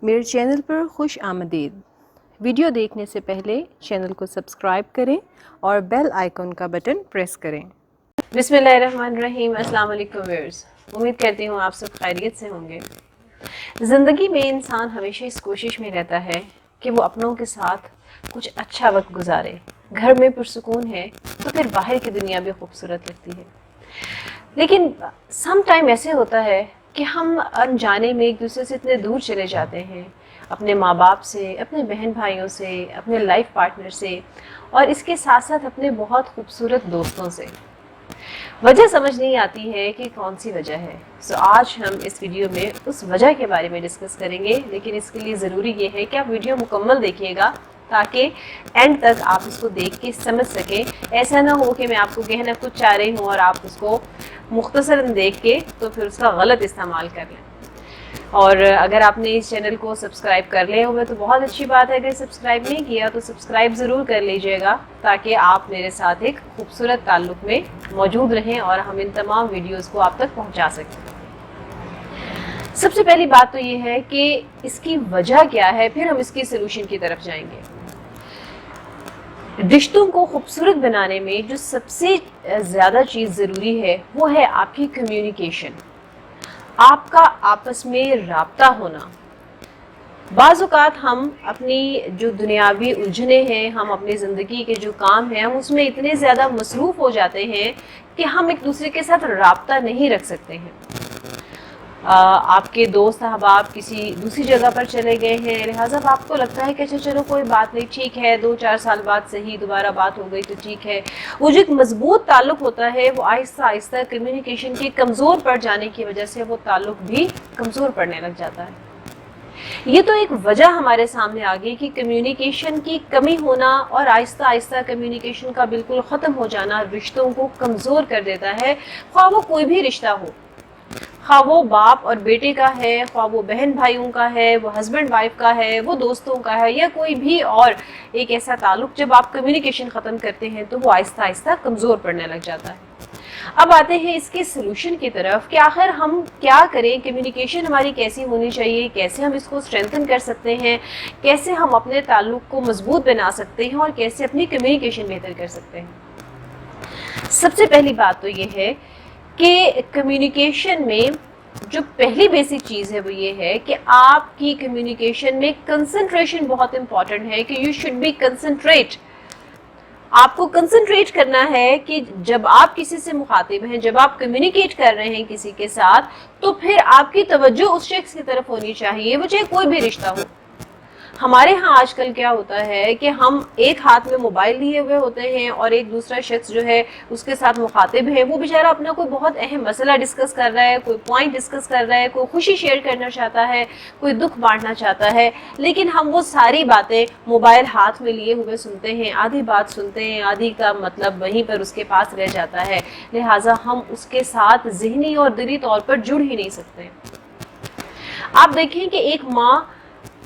میرے چینل پر خوش آمدید۔ ویڈیو دیکھنے سے پہلے چینل کو سبسکرائب کریں اور بیل آئیکن کا بٹن پریس کریں۔ بسم اللہ الرحمن الرحیم۔ السلام علیکم ویورز، امید کرتی ہوں آپ سب خیریت سے ہوں گے۔ زندگی میں انسان ہمیشہ اس کوشش میں رہتا ہے کہ وہ اپنوں کے ساتھ کچھ اچھا وقت گزارے۔ گھر میں پرسکون ہے تو پھر باہر کی دنیا بھی خوبصورت لگتی ہے، لیکن سم ٹائم ایسے ہوتا ہے کہ ہم انجانے میں ایک دوسرے سے اتنے دور چلے جاتے ہیں، اپنے ماں باپ سے، اپنے بہن بھائیوں سے، اپنے لائف پارٹنر سے، اور اس کے ساتھ ساتھ اپنے بہت خوبصورت دوستوں سے۔ وجہ سمجھ نہیں آتی ہے کہ کون سی وجہ ہے۔ آج ہم اس ویڈیو میں اس وجہ کے بارے میں ڈسکس کریں گے، لیکن اس کے لیے ضروری یہ ہے کہ آپ ویڈیو مکمل دیکھیے گا تاکہ اینڈ تک آپ اس کو دیکھ کے سمجھ سکیں۔ ایسا نہ ہو کہ میں آپ کو کہنا کچھ چاہ رہی ہوں اور آپ اس کو مختصراً دیکھ کے تو پھر اس کا غلط استعمال کر لیں۔ اور اگر آپ نے اس چینل کو سبسکرائب کر لیا ہوگا تو بہت اچھی بات ہے، اگر سبسکرائب نہیں کیا تو سبسکرائب ضرور کر لیجئے گا تاکہ آپ میرے ساتھ ایک خوبصورت تعلق میں موجود رہیں اور ہم ان تمام ویڈیوز کو آپ تک پہنچا سکیں۔ سب سے پہلی بات تو یہ ہے کہ اس کی وجہ کیا ہے، پھر ہم اس کی سلوشن کی طرف جائیں گے۔ رشتوں کو خوبصورت بنانے میں جو سب سے زیادہ چیز ضروری ہے وہ ہے آپ کی کمیونیکیشن، آپ کا آپس میں رابطہ ہونا۔ بعض اوقات ہم اپنی جو دنیاوی الجھنیں ہیں، ہم اپنی زندگی کے جو کام ہیں، ہم اس میں اتنے زیادہ مصروف ہو جاتے ہیں کہ ہم ایک دوسرے کے ساتھ رابطہ نہیں رکھ سکتے ہیں۔ آپ کے دوست احباب کسی دوسری جگہ پر چلے گئے ہیں، لہٰذا آپ کو لگتا ہے کہ اچھا چلو کوئی بات نہیں، ٹھیک ہے، 2-4 سال بعد صحیح دوبارہ بات ہو گئی تو ٹھیک ہے۔ وہ جو ایک مضبوط تعلق ہوتا ہے وہ آہستہ آہستہ کمیونیکیشن کے کمزور پڑ جانے کی وجہ سے وہ تعلق بھی کمزور پڑنے لگ جاتا ہے۔ یہ تو ایک وجہ ہمارے سامنے آ گئی کہ کمیونیکیشن کی کمی ہونا اور آہستہ آہستہ کمیونیکیشن کا بالکل ختم ہو جانا رشتوں کو کمزور کر دیتا ہے، خواہ وہ کوئی بھی رشتہ ہو، خواہ وہ باپ اور بیٹے کا ہے، خواہ وہ بہن بھائیوں کا ہے، وہ ہسبینڈ وائف کا ہے، وہ دوستوں کا ہے، یا کوئی بھی اور ایک ایسا تعلق جب آپ کمیونیکیشن ختم کرتے ہیں تو وہ آہستہ آہستہ کمزور پڑنے لگ جاتا ہے۔ اب آتے ہیں اس کے سلوشن کی طرف کہ آخر ہم کیا کریں، کمیونیکیشن ہماری کیسی ہونی چاہیے، کیسے ہم اس کو اسٹرینتھن کر سکتے ہیں، کیسے ہم اپنے تعلق کو مضبوط بنا سکتے ہیں اور کیسے اپنی کمیونیکیشن بہتر کر سکتے ہیں۔ سب سے پہلی بات تو یہ ہے کہ کمیونیکیشن میں جو پہلی بیسک چیز ہے وہ یہ ہے کہ آپ کی کمیونیکیشن میں کنسنٹریشن بہت امپورٹنٹ ہے، کہ یو شوڈ بی کنسنٹریٹ۔ آپ کو کنسنٹریٹ کرنا ہے کہ جب آپ کسی سے مخاطب ہیں، جب آپ کمیونیکیٹ کر رہے ہیں کسی کے ساتھ، تو پھر آپ کی توجہ اس شخص کی طرف ہونی چاہیے، وہ چاہے کوئی بھی رشتہ ہو۔ ہمارے ہاں آج کل کیا ہوتا ہے کہ ہم ایک ہاتھ میں موبائل لیے ہوئے ہوتے ہیں اور ایک دوسرا شخص جو ہے اس کے ساتھ مخاطب ہے، وہ بیچارہ اپنا کوئی بہت اہم مسئلہ ڈسکس کر رہا ہے، کوئی پوائنٹ ڈسکس کر رہا ہے، کوئی خوشی شیئر کرنا چاہتا ہے، کوئی دکھ بانٹنا چاہتا ہے، لیکن ہم وہ ساری باتیں موبائل ہاتھ میں لیے ہوئے سنتے ہیں، آدھی بات سنتے ہیں، آدھی کا مطلب وہیں پر اس کے پاس رہ جاتا ہے، لہٰذا ہم اس کے ساتھ ذہنی اور دلی طور پر جڑ ہی نہیں سکتے۔ آپ دیکھیں کہ ایک ماں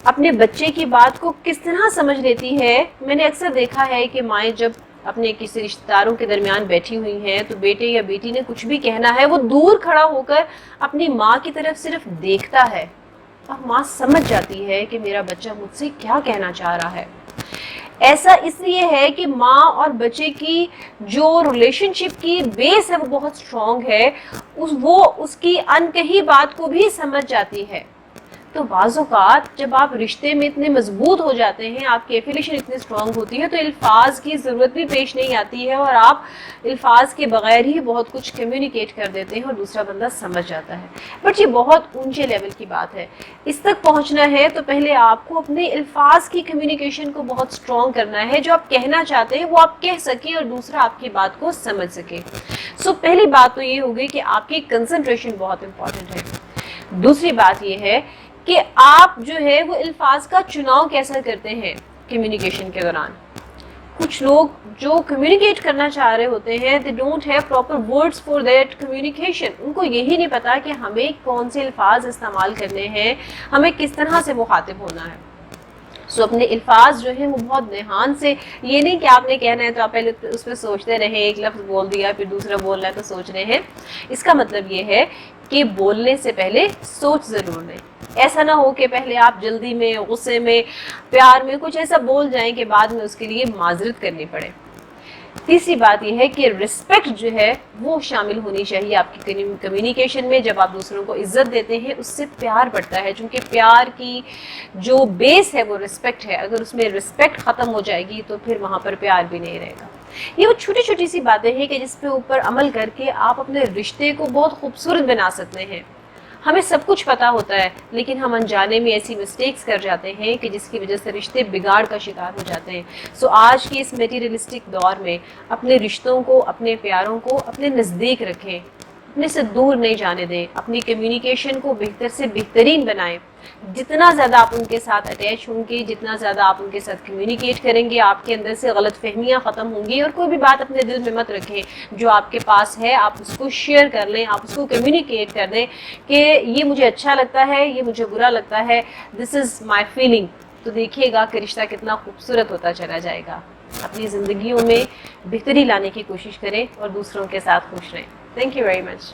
اپنے بچے کی بات کو کس طرح سمجھ لیتی ہے۔ میں نے اکثر دیکھا ہے کہ مائیں جب اپنے کسی رشتہ داروں کے درمیان بیٹھی ہوئی ہیں تو بیٹے یا بیٹی نے کچھ بھی کہنا ہے، وہ دور کھڑا ہو کر اپنی ماں کی طرف صرف دیکھتا ہے اور ماں سمجھ جاتی ہے کہ میرا بچہ مجھ سے کیا کہنا چاہ رہا ہے۔ ایسا اس لیے ہے کہ ماں اور بچے کی جو ریلیشن شپ کی بیس ہے وہ بہت اسٹرانگ ہے، وہ اس کی انکہی بات کو بھی سمجھ جاتی ہے۔ تو بعض اوقات جب آپ رشتے میں اتنے مضبوط ہو جاتے ہیں، آپ کی ایفیلیشن اتنی اسٹرانگ ہوتی ہے، تو الفاظ کی ضرورت بھی پیش نہیں آتی ہے اور آپ الفاظ کے بغیر ہی بہت کچھ کمیونیکیٹ کر دیتے ہیں اور دوسرا بندہ سمجھ جاتا ہے۔ بٹ یہ بہت اونچے لیول کی بات ہے، اس تک پہنچنا ہے تو پہلے آپ کو اپنے الفاظ کی کمیونیکیشن کو بہت اسٹرانگ کرنا ہے، جو آپ کہنا چاہتے ہیں وہ آپ کہہ سکیں اور دوسرا آپ کی بات کو سمجھ سکے۔ پہلی بات تو یہ ہوگی کہ آپ کی کنسنٹریشن بہت امپورٹنٹ ہے۔ دوسری بات یہ ہے کہ آپ جو ہے وہ الفاظ کا چناؤ کیسا کرتے ہیں کمیونیکیشن کے دوران۔ کچھ لوگ جو کمیونیکیٹ کرنا چاہ رہے ہوتے ہیں they don't have proper words for that communication، ان کو یہی نہیں پتا کہ ہمیں کون سے الفاظ استعمال کرنے ہیں، ہمیں کس طرح سے مخاطب ہونا ہے۔ اپنے الفاظ جو ہیں وہ بہت دھیان سے، یہ نہیں کہ آپ نے کہنا ہے تو آپ پہلے اس پہ سوچتے رہیں، ایک لفظ بول دیا پھر دوسرا بول رہا ہے تو سوچ رہے ہیں۔ اس کا مطلب یہ ہے کہ بولنے سے پہلے سوچ ضرور لیں. ایسا نہ ہو کہ پہلے آپ جلدی میں، غصے میں، پیار میں کچھ ایسا بول جائیں کہ بعد میں اس کے لیے معذرت کرنی پڑے. تیسری بات یہ ہے کہ رسپیکٹ جو ہے وہ شامل ہونی چاہیے آپ کی کمیونیکیشن میں. جب آپ دوسروں کو عزت دیتے ہیں اس سے پیار بڑھتا ہے، چونکہ پیار کی جو بیس ہے وہ رسپیکٹ ہے. اگر اس میں رسپیکٹ ختم ہو جائے گی تو پھر وہاں پر پیار بھی نہیں رہے گا. یہ وہ چھوٹی چھوٹی سی باتیں ہیں کہ جس پہ اوپر عمل کر کے آپ اپنے رشتے کو بہت خوبصورت بنا سکتے ہیں. ہمیں سب کچھ پتا ہوتا ہے لیکن ہم انجانے میں ایسی مسٹیکس کر جاتے ہیں کہ جس کی وجہ سے رشتے بگاڑ کا شکار ہو جاتے ہیں. سو آج کے اس میٹیریلسٹک دور میں اپنے رشتوں کو، اپنے پیاروں کو اپنے نزدیک رکھیں، اپنے سے دور نہیں جانے دیں. اپنی کمیونیکیشن کو بہتر سے بہترین بنائیں. جتنا زیادہ آپ ان کے ساتھ اٹیچ ہوں گے، جتنا زیادہ آپ ان کے ساتھ کمیونیکیٹ کریں گے، آپ کے اندر سے غلط فہمیاں ختم ہوں گی. اور کوئی بھی بات اپنے دل میں مت رکھیں، جو آپ کے پاس ہے آپ اس کو شیئر کر لیں، آپ اس کو کمیونیکیٹ کر دیں کہ یہ مجھے اچھا لگتا ہے، یہ مجھے برا لگتا ہے، دس از مائی فیلنگ. تو دیکھیے گا کہ رشتہ کتنا خوبصورت ہوتا چلا جائے گا. اپنی زندگیوں میں بہتری لانے کی کوشش کریں اور دوسروں کے ساتھ خوش رہیں. Thank you very much.